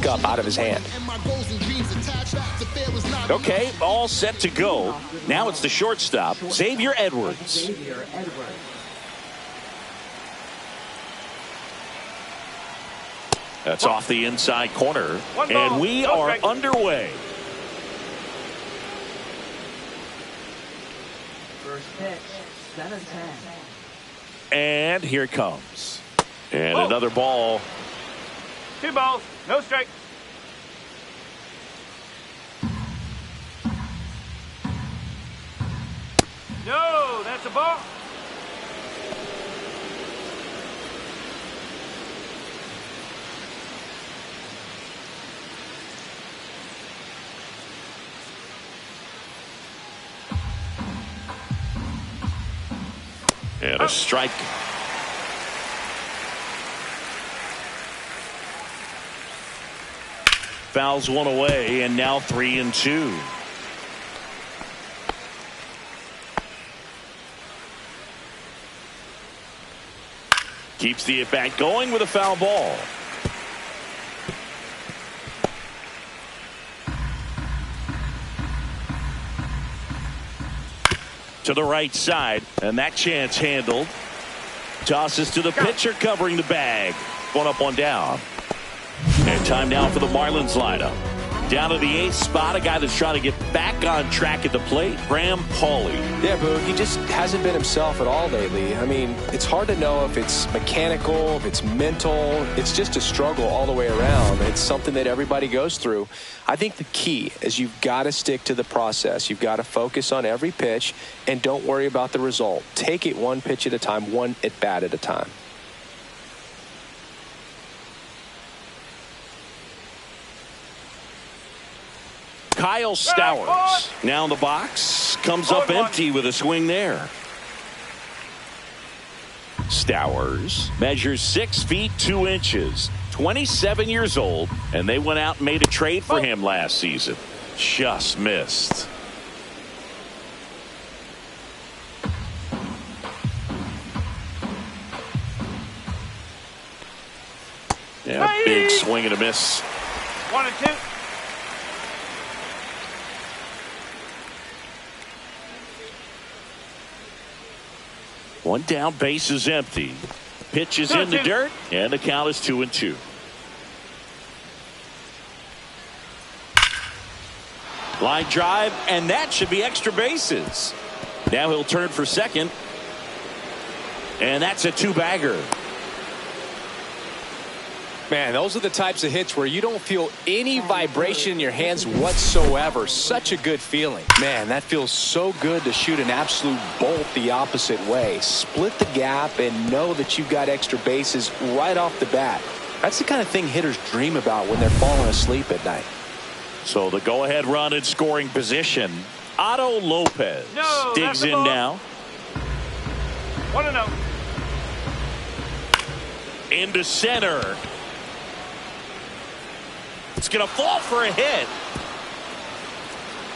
pickup out of his hand. Okay, all set to go. Now it's the shortstop, Xavier Edwards. That's off the inside corner, and we are underway. First pitch, center 10. And here it comes. And another ball. 2 balls, no strike. No, that's a ball. And a strike. Fouls one away, and now 3-2. Keeps the at-bat going with a foul ball. To the right side, and that chance handled. Tosses to the pitcher covering the bag. One up, one down. And time now for the Marlins lineup. Down to the 8th spot, a guy that's trying to get back on track at the plate, Graham Pauley. Yeah, Boog, he just hasn't been himself at all lately. I mean, it's hard to know if it's mechanical, if it's mental. It's just a struggle all the way around. It's something that everybody goes through. I think the key is you've got to stick to the process. You've got to focus on every pitch and don't worry about the result. Take it one pitch at a time, one at bat at a time. Kyle Stowers now in the box, comes up empty with a swing there. Stowers measures 6 feet 2 inches, 27 years old, and they went out and made a trade for him last season. Just missed. Yeah, big swing and a miss. 1-2. One down, base is empty. Pitch is in the dirt, and the count is 2-2. Line drive, and that should be extra bases. Now he'll turn for second. And that's a 2-bagger. Man, those are the types of hits where you don't feel any vibration in your hands whatsoever. Such a good feeling. Man, that feels so good to shoot an absolute bolt the opposite way. Split the gap and know that you've got extra bases right off the bat. That's the kind of thing hitters dream about when they're falling asleep at night. So the go-ahead run in scoring position. Otto Lopez digs in now. 1-0. Into center. It's going to fall for a hit.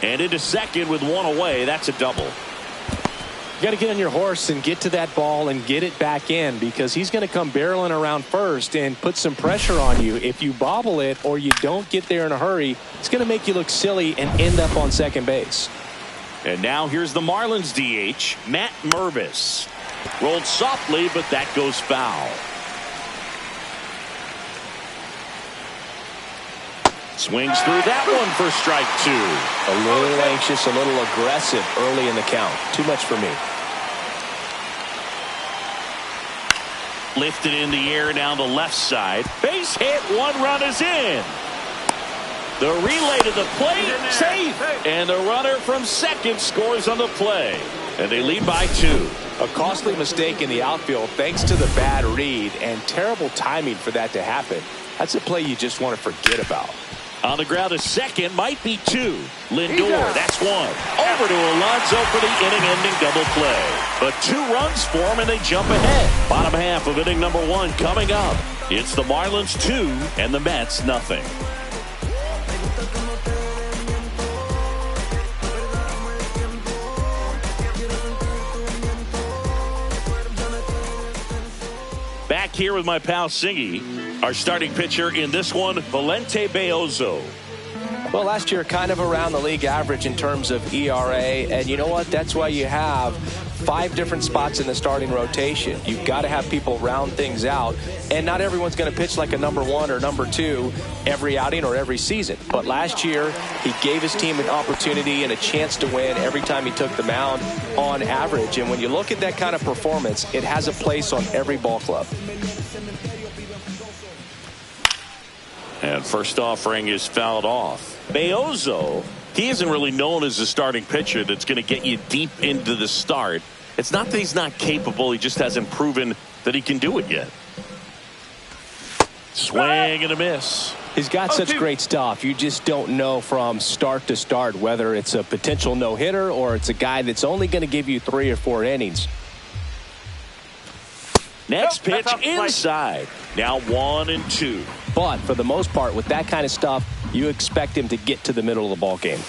And into second with one away. That's a double. You got to get on your horse and get to that ball and get it back in, because he's going to come barreling around first and put some pressure on you. If you bobble it or you don't get there in a hurry, it's going to make you look silly and end up on second base. And now here's the Marlins DH, Matt Mervis. Rolled softly, but that goes foul. Swings through that one for strike 2. A little anxious, a little aggressive early in the count. Too much for me. Lifted in the air down the left side. Base hit, 1 run is in. The relay to the plate, safe. And the runner from second scores on the play. And they lead by 2. A costly mistake in the outfield thanks to the bad read and terrible timing for that to happen. That's a play you just want to forget about. On the ground is second, might be 2. Lindor, that's 1. Over to Alonso for the inning-ending double play. But 2 runs for him, and they jump ahead. Bottom half of inning number 1 coming up. It's the Marlins 2 and the Mets nothing. Back here with my pal Singy. Our starting pitcher in this one, Valente Beozo. Well, last year kind of around the league average in terms of ERA, and you know what? That's why you have 5 different spots in the starting rotation. You've got to have people round things out, and not everyone's going to pitch like a number 1 or number 2 every outing or every season. But last year, he gave his team an opportunity and a chance to win every time he took the mound on average. And when you look at that kind of performance, it has a place on every ball club. And first offering is fouled off. Beozo, he isn't really known as a starting pitcher that's going to get you deep into the start. It's not that he's not capable. He just hasn't proven that he can do it yet. Swing and a miss. He's got such great stuff. You just don't know from start to start whether it's a potential no-hitter or it's a guy that's only going to give you 3 or 4 innings. Next pitch inside. Now 1-2. But for the most part, with that kind of stuff, you expect him to get to the middle of the ball game.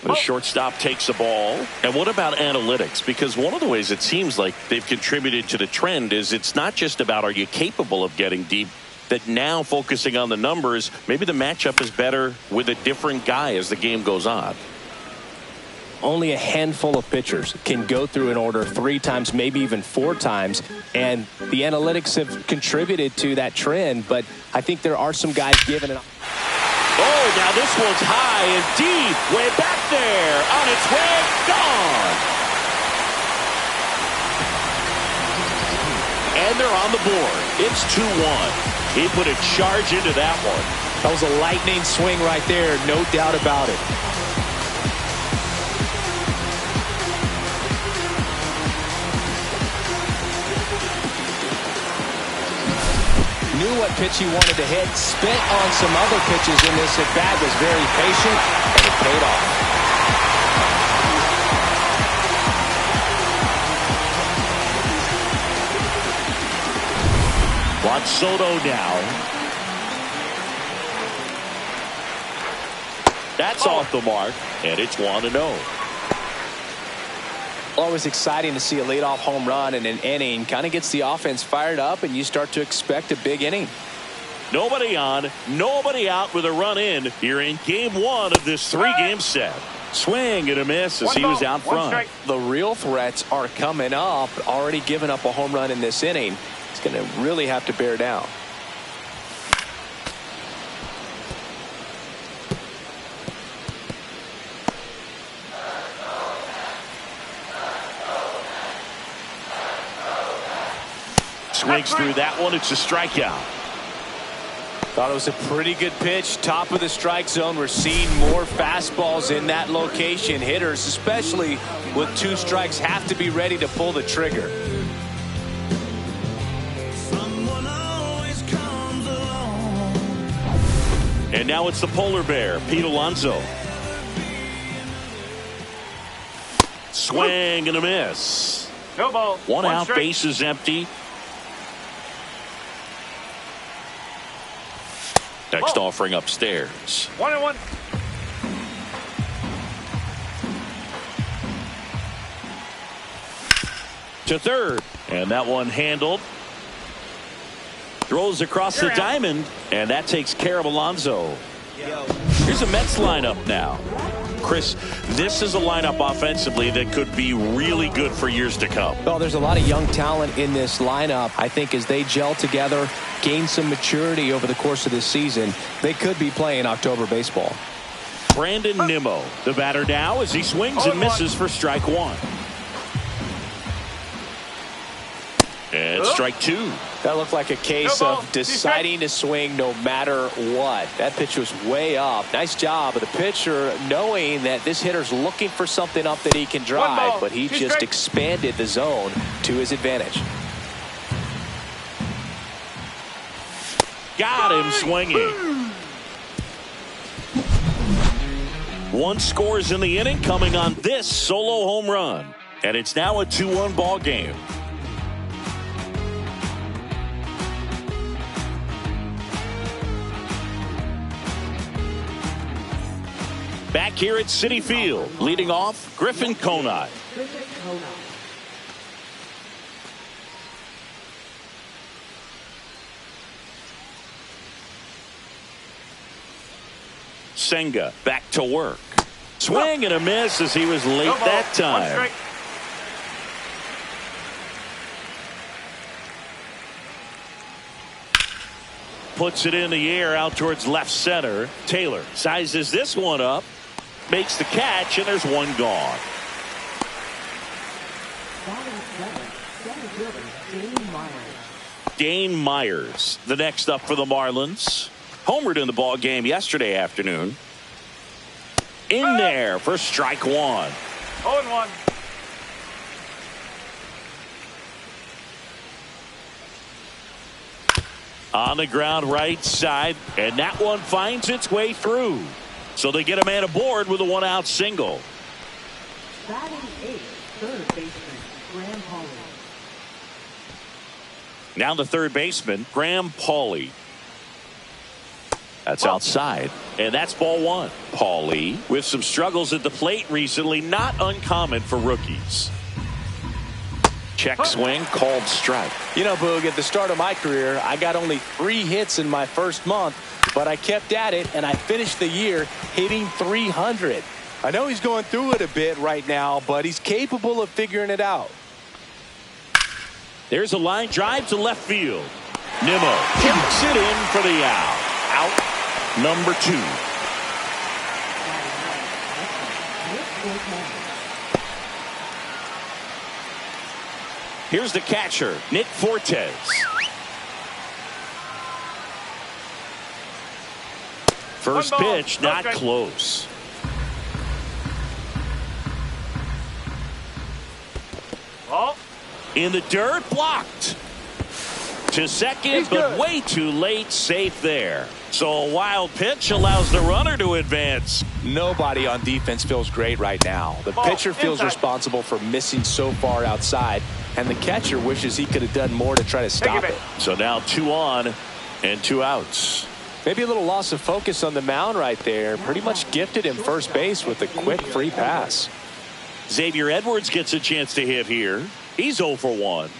The shortstop takes the ball. And what about analytics? Because one of the ways it seems like they've contributed to the trend is it's not just about are you capable of getting deep, that now focusing on the numbers, maybe the matchup is better with a different guy as the game goes on. Only a handful of pitchers can go through an order 3 times, maybe even 4 times, and the analytics have contributed to that trend, but I think there are some guys giving it. Oh, now this one's high and deep, way back there, on its way, gone. And they're on the board. It's 2-1. He put a charge into that one. That was a lightning swing right there, no doubt about it. Knew what pitch he wanted to hit, spent on some other pitches in this at bat, was very patient, and it paid off. Juan Soto now. That's off the mark, and it's 1-0. Always exciting to see a leadoff home run in an inning. Kind of gets the offense fired up, and you start to expect a big inning. Nobody on, nobody out with a run in here in game 1 of this 3-game set. Swing and a miss as he was out front. The real threats are coming up. Already given up a home run in this inning. He's going to really have to bear down. Swings through that one. It's a strikeout. Thought it was a pretty good pitch. Top of the strike zone. We're seeing more fastballs in that location. Hitters, especially with 2 strikes, have to be ready to pull the trigger. And now it's the polar bear, Pete Alonso. Swing and a miss. No ball. 1 out, strike. base is empty. Next offering upstairs. 1-1. To third. And that one handled. Throws across the diamond. And that takes care of Alonso. Here's a Mets lineup now. Chris, this is a lineup offensively that could be really good for years to come. Well, there's a lot of young talent in this lineup. I think as they gel together, gain some maturity over the course of this season, they could be playing October baseball. Brandon Nimmo, the batter now as he swings and misses for strike 1. And strike 2. That looked like a case of deciding to swing no matter what. That pitch was way up. Nice job of the pitcher knowing that this hitter's looking for something up that he can drive, but he just expanded the zone to his advantage. Got him swinging. 1 scores in the inning coming on this solo home run. And it's now a 2-1 ball game. Back here at Citi Field, leading off, Griffin Conine. Senga back to work. Swing and a miss as he was late that time. Puts it in the air out towards left center. Taylor sizes this one up, makes the catch, and there's one gone. Dane Myers, the next up for the Marlins. Homered in the ball game yesterday afternoon. In there for strike one. 0-1. On the ground right side, and that one finds its way through. So they get a man aboard with a one-out single. Batting eighth, third baseman, Graham Pauley. Now the third baseman, Graham Pauley. That's outside, and that's ball one. Pauley, with some struggles at the plate recently, not uncommon for rookies. Check swing, called strike. You know, Boog, at the start of my career, I got only 3 hits in my first month, but I kept at it, and I finished the year hitting 300. I know he's going through it a bit right now, but he's capable of figuring it out. There's a line drive to left field. Nimmo kicks it in for the out. Out number 2. Here's the catcher, Nick Fortes. First pitch, not close. Ball. In the dirt, blocked. To second, but way too late, safe there. So a wild pitch allows the runner to advance. Nobody on defense feels great right now. The pitcher feels responsible for missing so far outside, and the catcher wishes he could have done more to try to stop it. So now 2 on and 2 outs. Maybe a little loss of focus on the mound right there. Pretty much gifted him first base with a quick free pass. Xavier Edwards gets a chance to hit here. He's 0 for 1.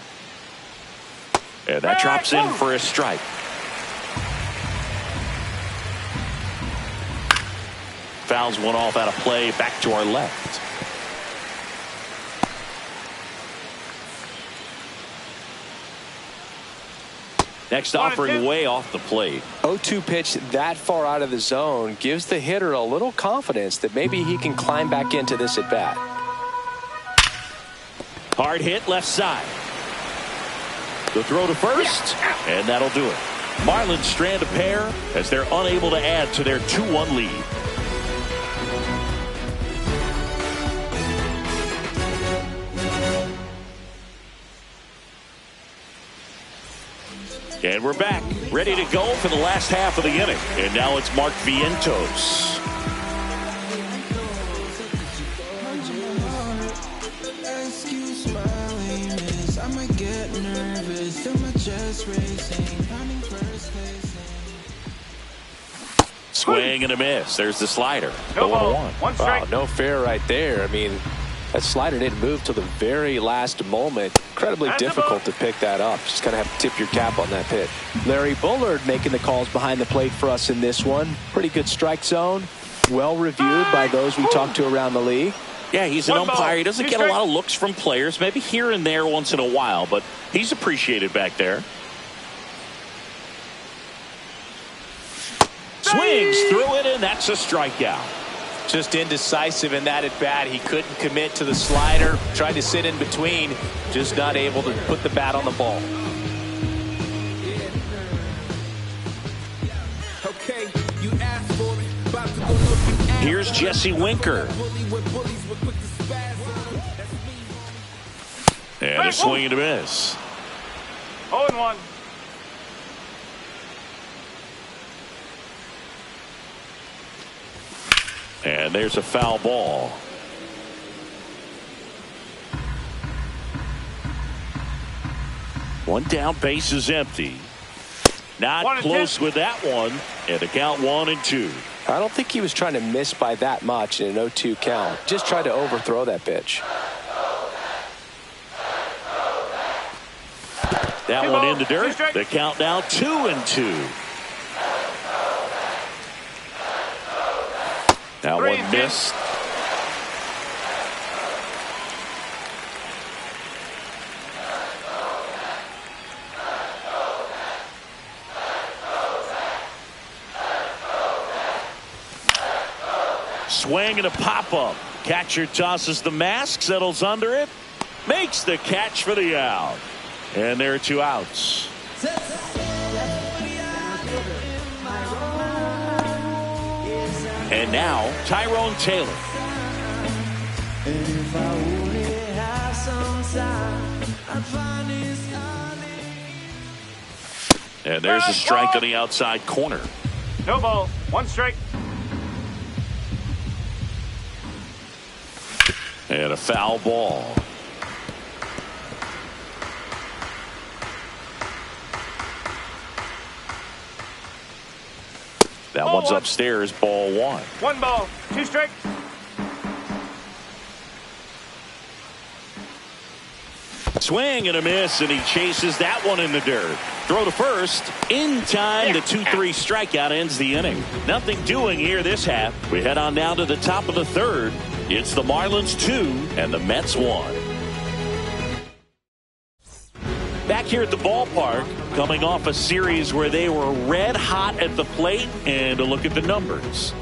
And that drops in for a strike. Fouls one off out of play, back to our left. Next offering way off the plate. 0-2 pitch that far out of the zone gives the hitter a little confidence that maybe he can climb back into this at bat. Hard hit left side. The throw to first, and that'll do it. Marlins strand a pair as they're unable to add to their 2-1 lead. And we're back, ready to go for the last half of the inning. And now it's Mark Vientos. Swing and a miss. There's the slider. No ball. 1-1. Wow, no fair right there. I mean, that slider didn't move till the very last moment. Incredibly difficult to pick that up. Just kind of have to tip your cap on that pitch. Larry Bullard making the calls behind the plate for us in this one. Pretty good strike zone. Well reviewed by those we talked to around the league. Yeah, he's an umpire. He doesn't get a lot of looks from players, maybe here and there once in a while, but he's appreciated back there. Swings through it, and that's a strikeout. Just indecisive in that at bat. He couldn't commit to the slider. Tried to sit in between. Just not able to put the bat on the ball. Here's Jesse Winker. And a swing and a miss. 0-1. And there's a foul ball. One down, base is empty. Not close with that one. And the count 1-2. I don't think he was trying to miss by that much in an 0-2 count. Just tried to overthrow that pitch. That one in the dirt. The count now 2-2. That one missed. Swing and a pop-up. Catcher tosses the mask, settles under it, makes the catch for the out. And there are 2 outs. And now, Tyrone Taylor. And there's a strike on the outside corner. No ball. 1 strike. And a foul ball. That one's upstairs, ball 1. 1 ball. 2 strikes. Swing and a miss, and he chases that one in the dirt. Throw to first. In time, the 2-3 strikeout ends the inning. Nothing doing here this half. We head on down to the top of the 3rd. It's the Marlins 2 and the Mets 1. Back here at the ballpark, coming off a series where they were red hot at the plate, and a look at the numbers.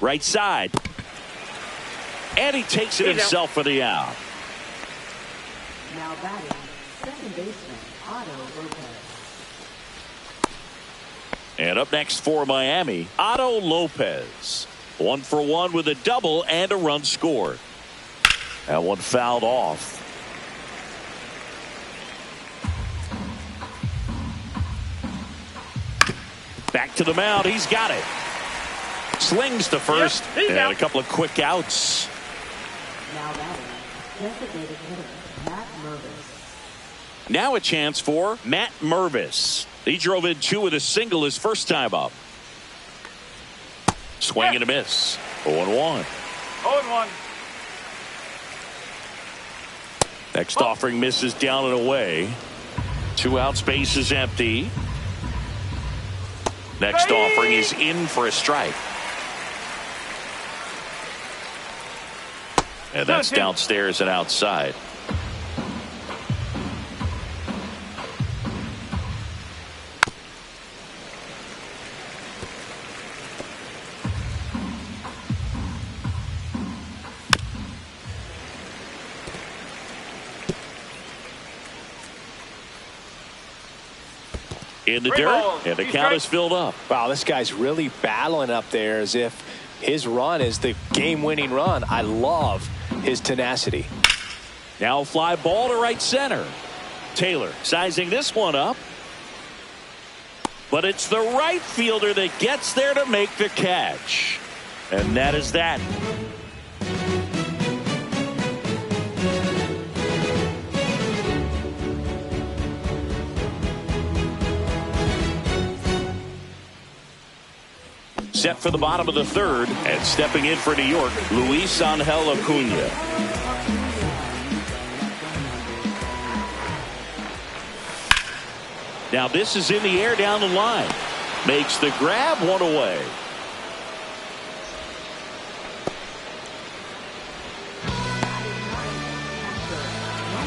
Right side. And he takes it himself for the out. Now batting, second baseman, Otto Lopez. And up next for Miami, Otto Lopez. 1 for 1 with a double and a run scored. That one fouled off. Back to the mound. He's got it. Slings to first, and a couple of quick outs. Now batting, designated hitter, Matt Mervis. Now a chance for Matt Mervis. He drove in 2 with a single his first time up. Swing and a miss. 0-1. 0-1. Next offering misses down and away. 2 out, space is empty. Next offering is in for a strike. And that's downstairs and outside. In the dirt, and the count is filled up. Wow, this guy's really battling up there as if his run is the game-winning run. I love his tenacity. Now fly ball to right center. Taylor sizing this one up. But it's the right fielder that gets there to make the catch. And that is that. Set for the bottom of the 3rd, and stepping in for New York, Luis Angel Acuna. Now this is in the air down the line. Makes the grab, 1 away.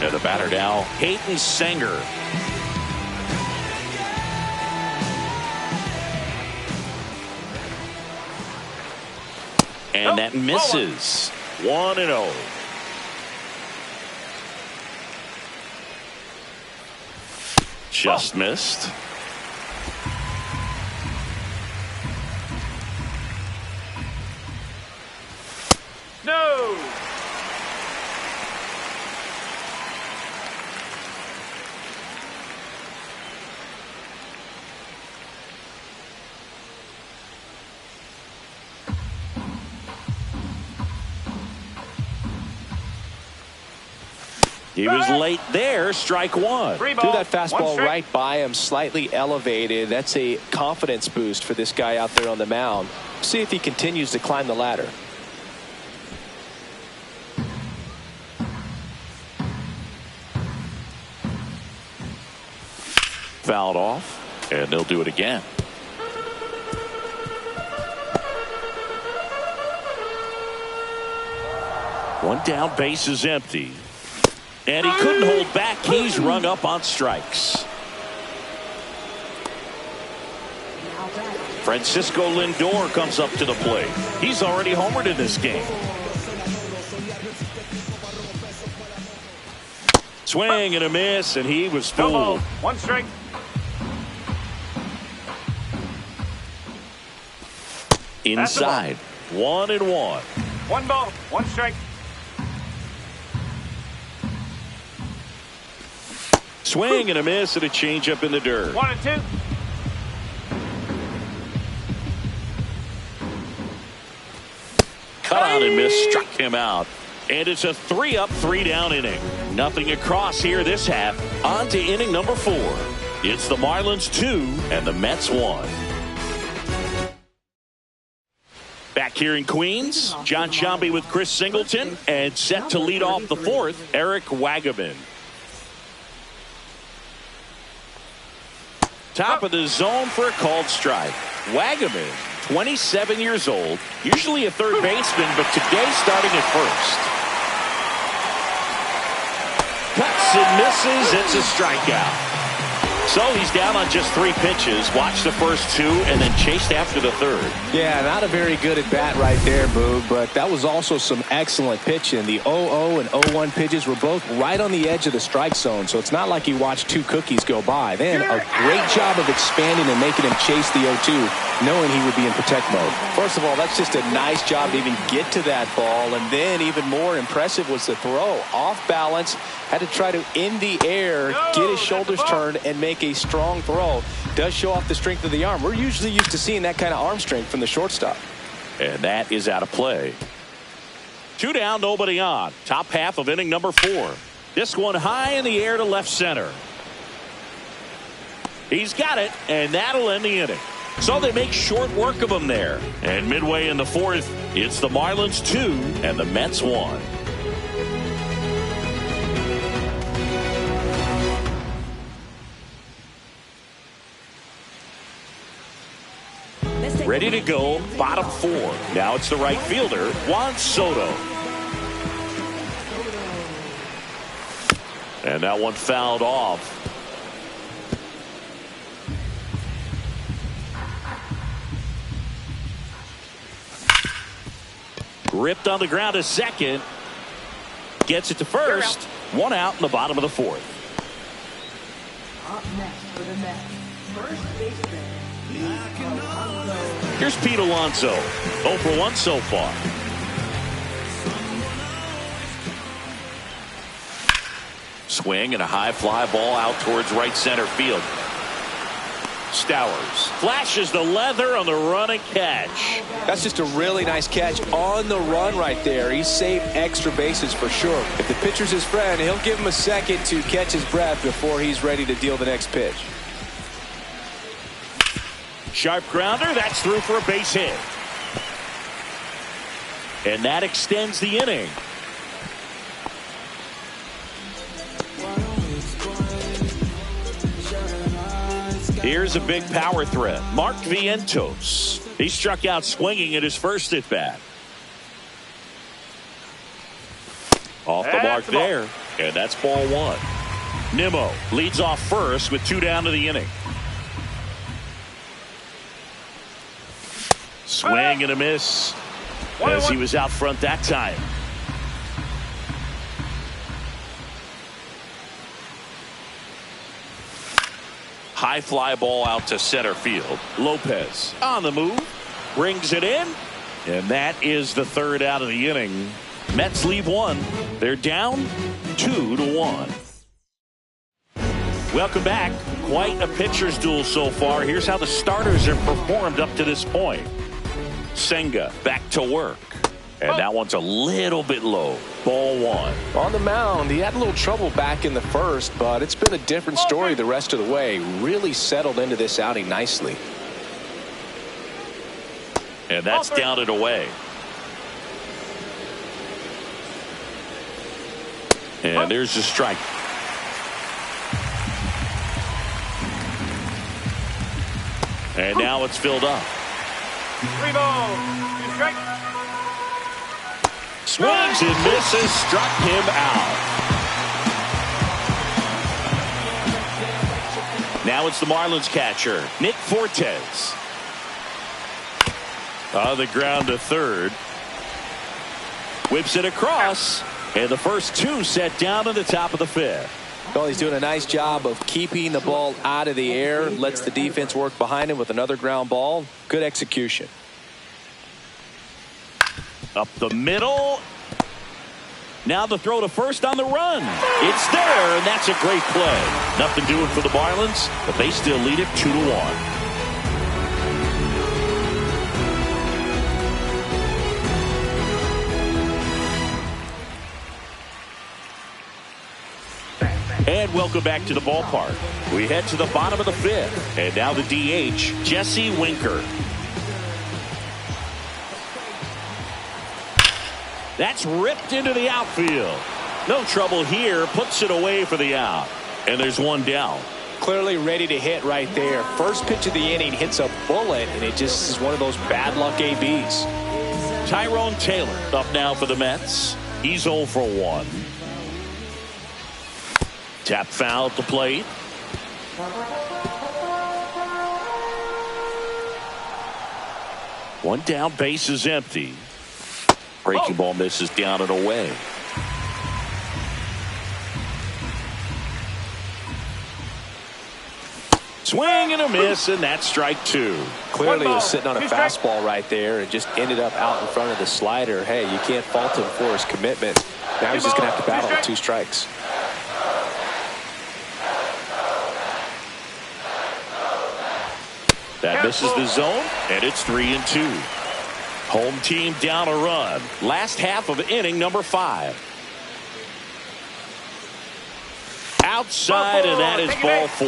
And the batter now, Hayden Sanger. And that misses. 1-0. Just missed. No. He was late there. Strike one. Threw that fastball right by him, slightly elevated. That's a confidence boost for this guy out there on the mound. See if he continues to climb the ladder. Fouled off, and they'll do it again. One down, base is empty. And he couldn't hold back. He's rung up on strikes. Francisco Lindor comes up to the plate. He's already homered in this game. Swing and a miss, and he was No ball. fooled. One strike. Inside. 1-1. One ball. One strike. Swing and a miss, and a changeup in the dirt. 1-2. Cut on and miss, struck him out. And it's a 3-up, 3-down inning. Nothing across here this half. On to inning number 4. It's the Marlins 2 and the Mets 1. Back here in Queens, John Sciambi with Chris Singleton, and set to lead off the 4th, Eric Wagaman. Top of the zone for a called strike. Wagaman, 27 years old, usually a third baseman, but today starting at first. Cuts and misses. It's a strikeout. So he's down on just 3 pitches. Watched the first 2 and then chased after the 3rd. Yeah, not a very good at bat right there, Boog, but that was also some excellent pitching. The 0-0 and 0-1 pitches were both right on the edge of the strike zone, so it's not like he watched 2 cookies go by. Then a great job of expanding and making him chase the 0-2, knowing he would be in protect mode. First of all, that's just a nice job to even get to that ball, and then even more impressive was the throw. Off balance, had to try to, in the air, get his shoulders turned and make a strong throw. Does show off the strength of the arm. We're usually used to seeing that kind of arm strength from the shortstop. And that is out of play. 2 down, nobody on. Top half of inning number 4. This one high in the air to left center. He's got it, and that'll end the inning. So they make short work of him there. And midway in the 4th, it's the Marlins 2 and the Mets 1. Ready to go, bottom 4. Now it's the right fielder, Juan Soto. And that one fouled off. Ripped on the ground to second. Gets it to first. 1 out in the bottom of the 4th. Up next for the Mets, first baseman. Here's Pete Alonso. 0 for 1 so far. Swing and a high fly ball out towards right center field. Stowers flashes the leather on the run and catch. That's just a really nice catch on the run right there. He saved extra bases for sure. If the pitcher's his friend, he'll give him a second to catch his breath before he's ready to deal the next pitch. Sharp grounder, that's through for a base hit. And that extends the inning. Here's a big power threat, Mark Vientos. He struck out swinging at his first at bat. Off the mark there, and that's ball 1. Nimmo leads off first with 2 down to the inning. Swing and a miss as he was out front that time. High fly ball out to center field. Lopez on the move, brings it in, and that is the 3rd out of the inning. Mets leave 1. They're down 2-1. Welcome back. Quite a pitcher's duel so far. Here's how the starters have performed up to this point. Senga back to work, and that one's a little bit low. Ball one. On the mound, he had a little trouble back in the first, but it's been a different story the rest of the way. Really settled into this outing nicely. And that's down and away. And there's a strike. And now it's filled up. 3 balls, 2 strikes. Swings and misses, struck him out. Now it's the Marlins catcher, Nick Fortes. On the ground to third. Whips it across. And the first 2 set down to the top of the 5th. Well, he's doing a nice job of keeping the ball out of the air. Lets the defense work behind him with another ground ball. Good execution. Up the middle. Now the throw to first on the run. It's there, and that's a great play. Nothing doing for the Marlins, but they still lead it 2-1. And welcome back to the ballpark. We head to the bottom of the 5th. And now the DH, Jesse Winker. That's ripped into the outfield. No trouble here. Puts it away for the out. And there's one down. Clearly ready to hit right there. First pitch of the inning hits a bullet, and it just is one of those bad luck ABs. Tyrone Taylor up now for the Mets. He's 0 for 1. Tap foul at the plate. One down, base is empty. Breaking ball misses down and away. Swing and a miss, and that's strike 2. Clearly he was sitting on a fastball right there and just ended up out in front of the slider. Hey, you can't fault him for his commitment. Now he's just going to have to battle with 2 strikes. That misses the zone, and it's 3-2. Home team down a run. Last half of inning number 5. Outside, and that is ball 4.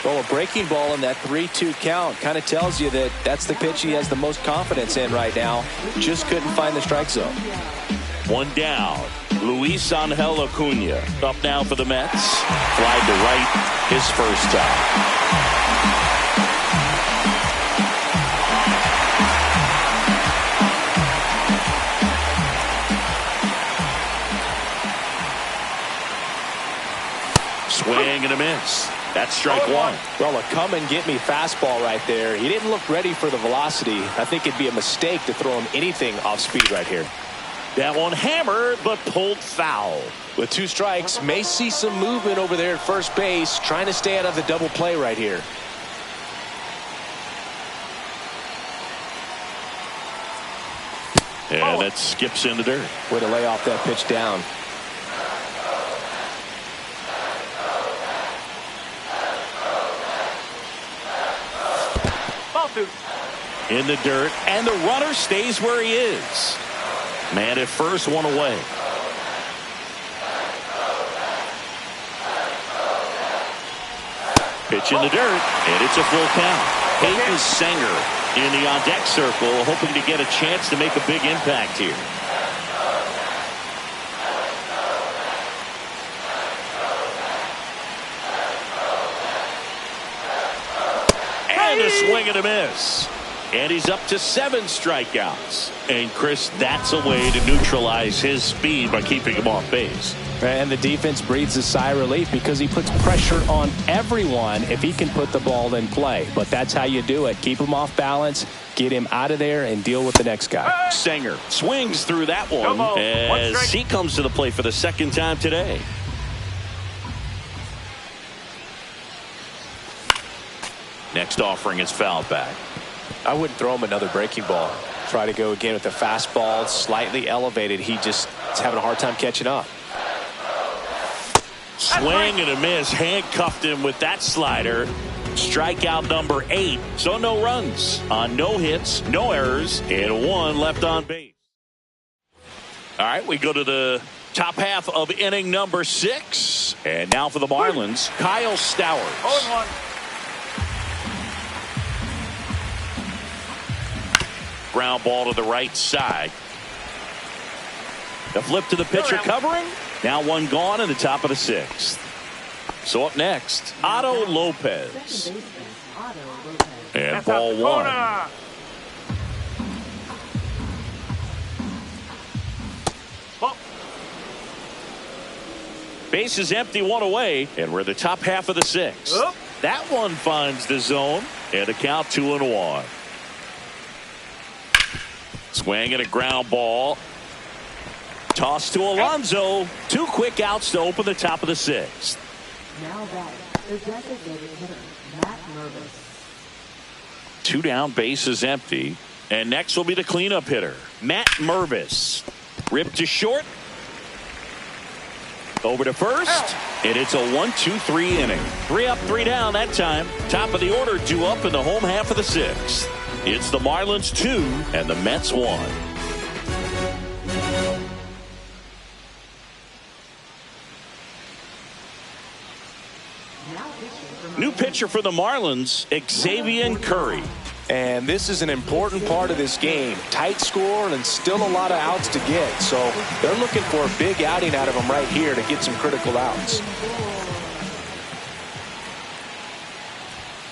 Well, a breaking ball in that 3-2 count kind of tells you that that's the pitch he has the most confidence in right now. Just couldn't find the strike zone. One down. Luis Angel Acuna up now for the Mets. Fly to right, his first time. Swing and a miss. That's strike 1. Well, a come and get me fastball right there. He didn't look ready for the velocity. I think it'd be a mistake to throw him anything off speed right here. That one hammered, but pulled foul. With 2 strikes, may see some movement over there at first base, trying to stay out of the double play right here. And that skips in the dirt. Way to lay off that pitch down. In the dirt, and the runner stays where he is. Man at first, one away. Pitch in the dirt, and it's a full count. Hayden Sanger in the on-deck circle, hoping to get a chance to make a big impact here. And a swing and a miss. And he's up to 7 strikeouts. And Chris, that's a way to neutralize his speed by keeping him off base. And the defense breathes a sigh of relief because he puts pressure on everyone if he can put the ball in play. But that's how you do it. Keep him off balance, get him out of there, and deal with the next guy. Sanger swings through that one as he comes to the plate for the second time today. Next offering is fouled back. I wouldn't throw him another breaking ball. Try to go again with the fastball, slightly elevated. He just is having a hard time catching up. Swing and a miss. Handcuffed him with that slider. Strikeout number 8. So no runs on no hits, no errors, and 1 left on base. All right, we go to the top half of inning number 6. And now for the Marlins, Kyle Stowers. 0-1. Ground ball to the right side. The flip to the pitcher covering. Now one gone in the top of the 6th. So up next, Otto Lopez. And ball 1. Base is empty, 1 away, and we're the top half of the 6th. That one finds the zone, and a count 2-1. Swing and a ground ball. Toss to Alonso. 2 quick outs to open the top of the 6th. Now that the designated hitter, Matt Mervis. 2 down, base is empty. And next will be the cleanup hitter, Matt Mervis. Ripped to short. Over to first. And it's a 1-2-3 inning. 3 up, 3 down that time. Top of the order due up in the home half of the 6th. It's the Marlins 2 and the Mets 1. New pitcher for the Marlins, Xavier Curry. And this is an important part of this game. Tight score and still a lot of outs to get. So they're looking for a big outing out of him right here to get some critical outs.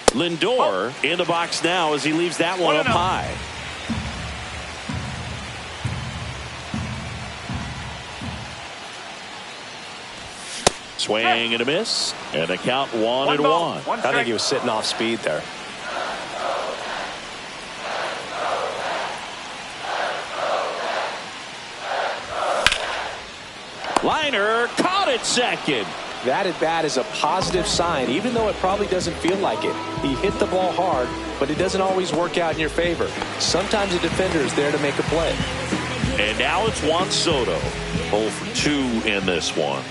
Lindor in the box now as he leaves that one up high. Swing and a miss. And a count 1-1. I think he was sitting off speed there. Liner caught at second. That at bat is a positive sign, even though it probably doesn't feel like it. He hit the ball hard, but it doesn't always work out in your favor. Sometimes a defender is there to make a play. And now it's Juan Soto. 0 for 2 in this one.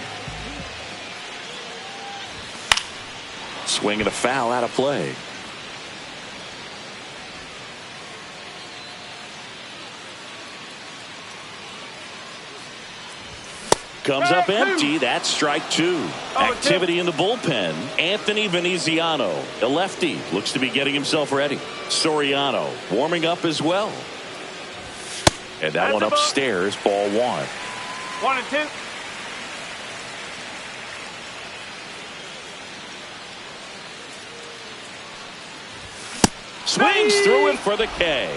Swing and a foul out of play. Comes up empty. That's strike 2. Activity in the bullpen. Anthony Veneziano, the lefty, looks to be getting himself ready. Soriano warming up as well. And that one upstairs, ball 1. 1-2. Swings through it for the K.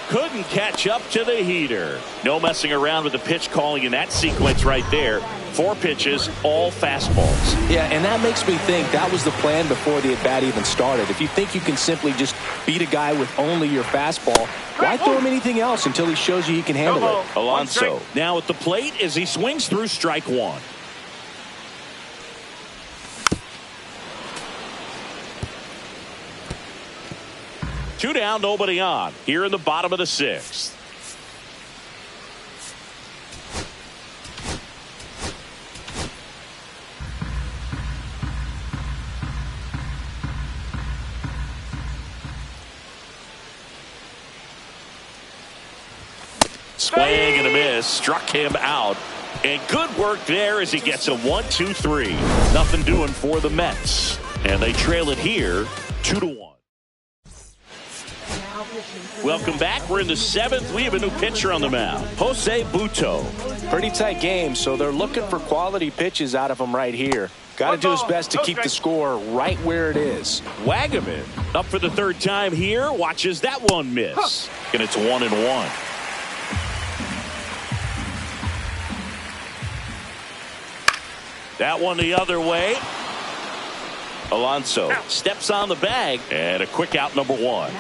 Couldn't catch up to the heater. No messing around with the pitch calling in that sequence right there. 4 pitches, all fastballs. Yeah, and that makes me think that was the plan before the at-bat even started. If you think you can simply just beat a guy with only your fastball, why throw him anything else until he shows you he can handle it? Alonso now at the plate as he swings through strike 1. Two down, nobody on. Here in the bottom of the 6th. Swing and a miss. Struck him out. And good work there as he gets a 1-2-3. Nothing doing for the Mets. And they trail it here 2-1. Welcome back. We're in the 7th. We have a new pitcher on the mound, Jose Butto. Pretty tight game, so they're looking for quality pitches out of him right here. Got to do his best to keep the score right where it is. Wagaman up for the 3rd time here. Watches that one miss. And it's 1-1. That one the other way. Alonso steps on the bag. And a quick out, number 1.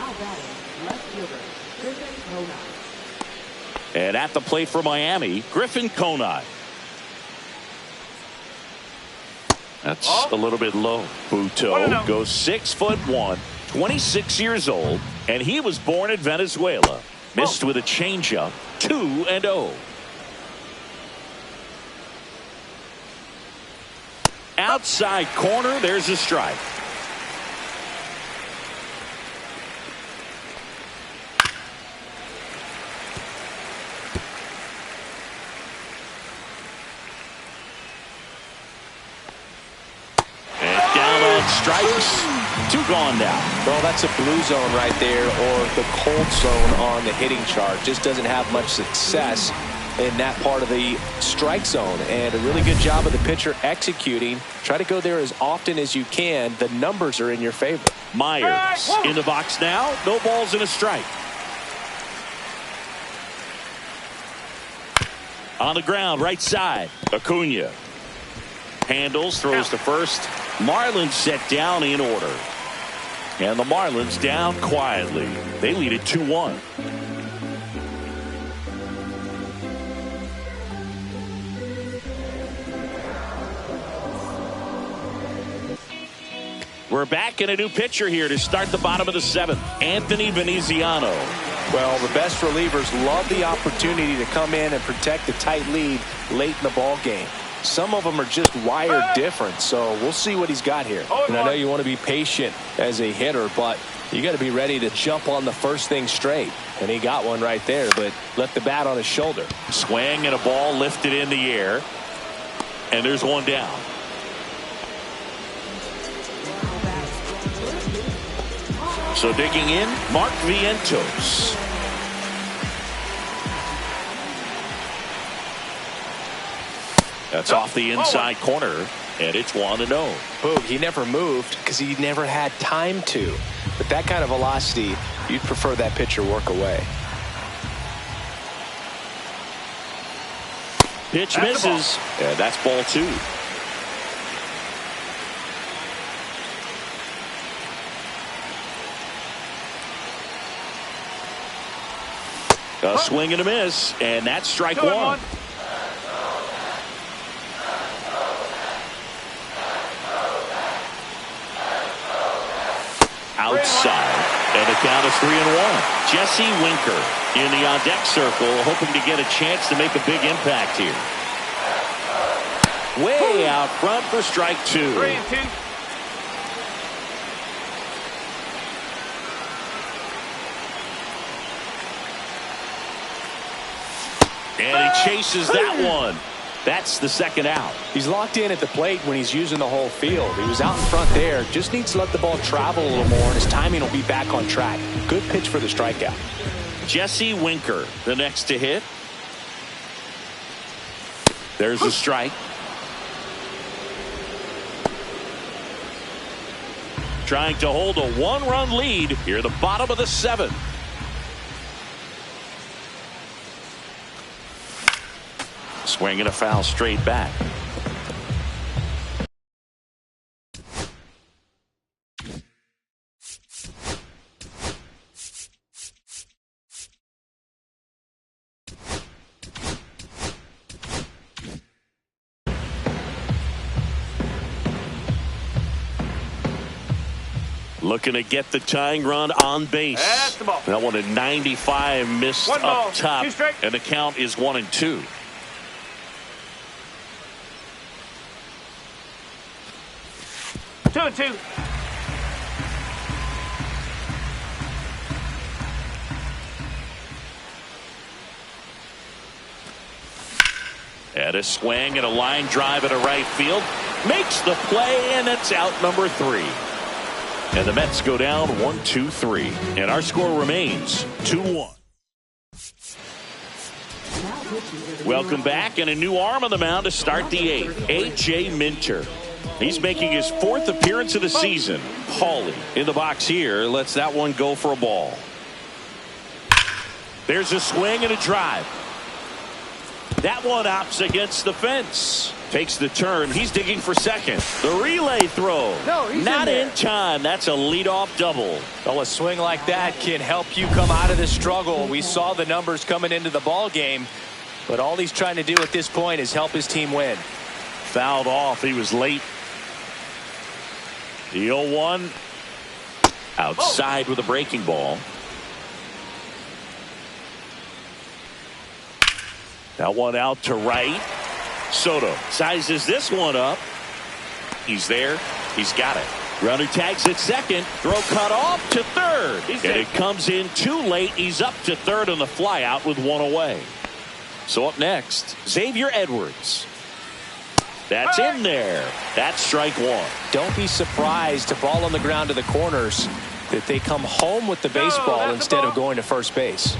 And at the plate for Miami, Griffin Conine. That's a little bit low. Butto goes 6'1", 26 years old, and he was born in Venezuela. Missed with a changeup, 2-0. Outside corner, there's a strike. strikes. 2 gone now. Well, that's a blue zone right there, or the cold zone on the hitting chart. Just doesn't have much success in that part of the strike zone, and a really good job of the pitcher executing. Try to go there as often as you can. The numbers are in your favor. Myers in the box now. No balls and a strike. On the ground, right side. Acuna handles, throws to first. Marlins set down in order. And the Marlins down quietly. They lead it 2-1. We're back in a new pitcher here to start the bottom of the 7th. Anthony Veneziano. Well, the best relievers love the opportunity to come in and protect the tight lead late in the ball game. Some of them are just wired different, so we'll see what he's got here. And I know you want to be patient as a hitter, but you got to be ready to jump on the first thing straight. And he got one right there, but left the bat on his shoulder. Swing and a ball lifted in the air. And there's one down. So digging in, Mark Vientos. That's off the inside corner, and it's 1-0. Boog, he never moved because he never had time to. But that kind of velocity, you'd prefer that pitcher work away. Pitch misses, and that's ball 2. A swing and a miss, and that's strike 1. Outside, and the count is 3-1. Jesse Winker in the on-deck circle, hoping to get a chance to make a big impact here. Way out front for strike 2. 3-2. And he chases that one. That's the second out. He's locked in at the plate when he's using the whole field. He was out in front there. Just needs to let the ball travel a little more, and his timing will be back on track. Good pitch for the strikeout. Jesse Winker, the next to hit. There's a strike. Trying to hold a 1-run lead here at the bottom of the 7th. Swing and a foul straight back. Looking to get the tying run on base. That's the ball. That one at 95 missed One ball, up top. 2 strike. And the count is 1-2. 2-2. And a swing and a line drive at a right field. Makes the play, and it's out number 3. And the Mets go down 1-2-3. And our score remains 2-1. Welcome back, and a new arm on the mound to start the 8th. A.J. Minter. He's making his 4th appearance of the season. Hawley in the box here lets that one go for a ball. There's a swing and a drive. That one opts against the fence. Takes the turn. He's digging for second. The relay throw. No, he's not in in time. That's a leadoff double. Well, a swing like that can help you come out of this struggle. We saw the numbers coming into the ball game, but all he's trying to do at this point is help his team win. Fouled off. He was late. The 0-1 outside with a breaking ball. That one out to right. Soto sizes this one up. He's there. He's got it. Runner tags at second. Throw cut off to third. And it comes in too late. He's up to third on the fly out with one away. So up next, Xavier Edwards. That's in there. That's strike one. Don't be surprised to ball on the ground to the corners that they come home with the baseball instead of going to first base.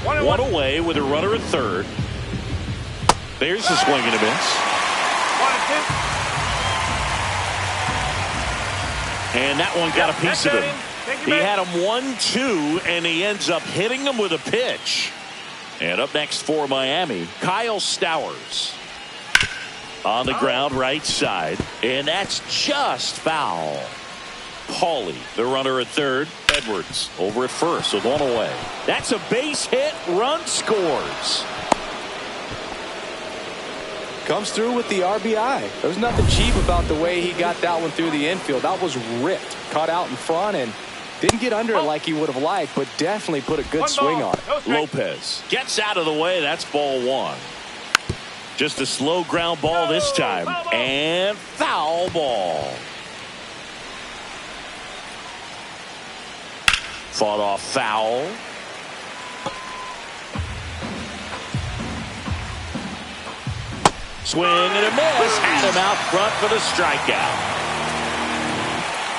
One away with a runner at third. There's the swing and a miss. And that one got a piece of him. He had him 1-2, and he ends up hitting him with a pitch. And up next for Miami, Kyle Stowers. On the ground right side, and that's just foul. Paulie, the runner at third. Edwards over at first with one away. That's a base hit. Run scores. Comes through with the RBI. There's nothing cheap about the way he got that one through the infield. That was ripped. Caught out in front and didn't get under it like he would have liked, but definitely put a good swing on it. Lopez gets out of the way. That's ball one. Just a slow ground ball this time. And foul ball. Fought off foul. Swing and a miss. Had him out front for the strikeout.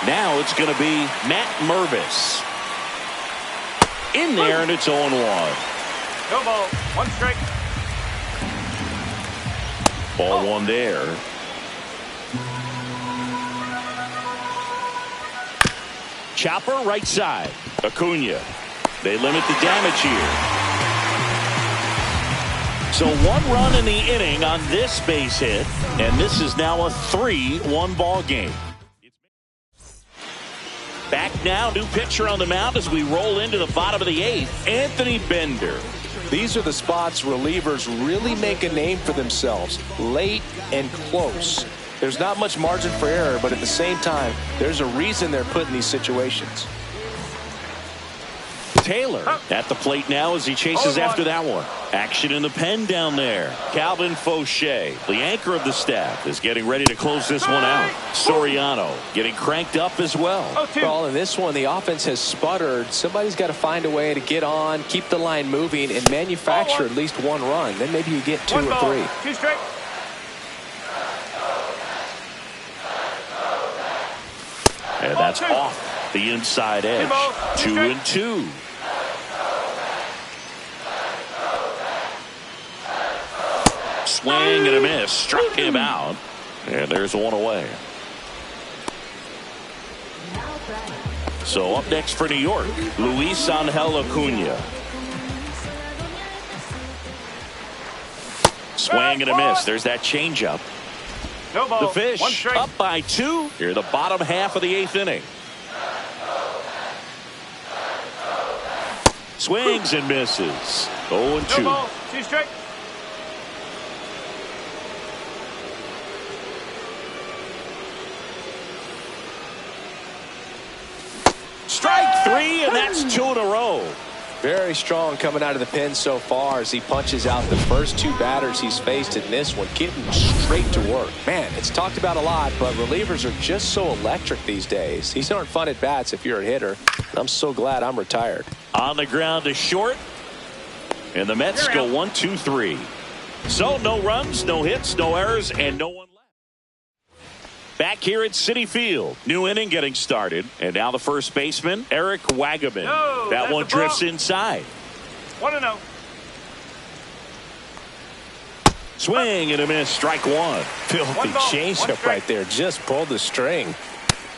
Now it's going to be Matt Mervis. In there, and it's 0-1. No ball. One strike. Ball one there. Chopper right side. Acuna. They limit the damage here. So one run in the inning on this base hit, and this is now a 3-1 ball game. Back now, new pitcher on the mound as we roll into the bottom of the eighth, Anthony Bender. These are the spots relievers really make a name for themselves, late and close. There's not much margin for error, but at the same time, there's a reason they're put in these situations. Taylor at the plate now as he chases after that one. Action in the pen down there. Calvin Fauché, the anchor of the staff, is getting ready to close this one out. Soriano getting cranked up as well. Well, in this one, the offense has sputtered. Somebody's got to find a way to get on, keep the line moving, and manufacture at least one run. Then maybe you get two or three. Two straight. And that's off the inside edge. 2-2. Swing and a miss. Struck him out. And there's one away. So up next for New York, Luis Angel Acuna. Swing and a miss. There's that changeup. No ball. The Fish up by 2 here in the bottom half of the eighth inning. Swings and misses. 0-2. No ball. Two straight. Strike 3, and that's 2 in a row. Very strong coming out of the pen so far as he punches out the first 2 batters he's faced in this one, getting straight to work. Man, it's talked about a lot, but relievers are just so electric these days. These aren't fun at bats if you're a hitter. I'm so glad I'm retired. On the ground to short, and the Mets go 1-2-3. So no runs, no hits, no errors, and no one left. Back here at Citi Field, new inning getting started, and now the first baseman, Eric Wagaman. No, that one drifts inside. 1-0. Swing and a miss, strike one. Filthy changeup right there, just pulled the string.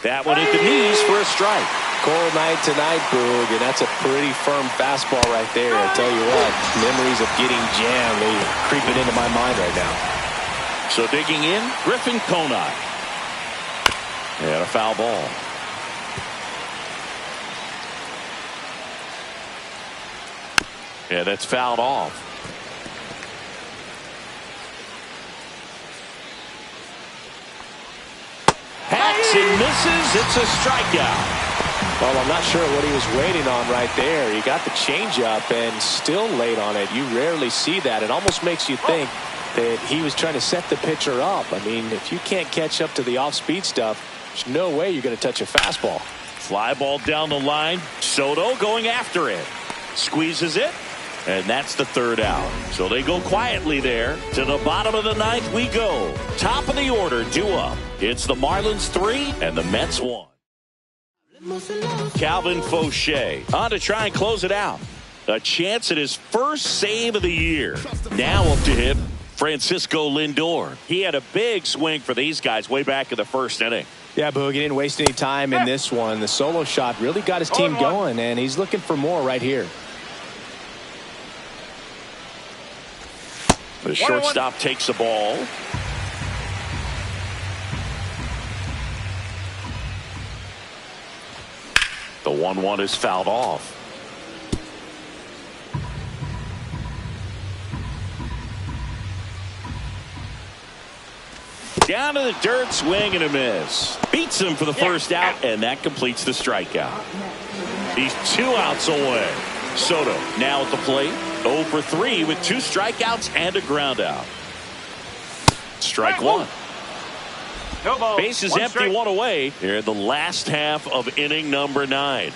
That one at the knees for a strike. Cold night tonight, Boog, and that's a pretty firm fastball right there. I tell you what, memories of getting jammed, they creeping into my mind right now. So digging in, Griffin Conine. And a foul ball. Yeah, that's fouled off. Hacks and misses. It's a strikeout. Well, I'm not sure what he was waiting on right there. He got the changeup and still late on it. You rarely see that. It almost makes you think that he was trying to set the pitcher up. I mean, if you can't catch up to the off-speed stuff, there's no way you're going to touch a fastball. Fly ball down the line. Soto going after it. Squeezes it. And that's the third out. So they go quietly there. To the bottom of the ninth we go. Top of the order, due up. It's the Marlins 3 and the Mets 1. Calvin Fauché on to try and close it out. A chance at his first save of the year. Now up to him, Francisco Lindor. He had a big swing for these guys way back in the first inning. Yeah, Boog, he didn't waste any time in this one. The solo shot really got his team going, and he's looking for more right here. The shortstop takes the ball. The 1-1 is fouled off. Down to the dirt, swing and a miss. Beats him for the first out, and that completes the strikeout. He's 2 outs away. Soto now at the plate. 0 for 3 with 2 strikeouts and a ground out. Strike one. No ball. Bases empty, 1 away. Here in the last half of inning number 9.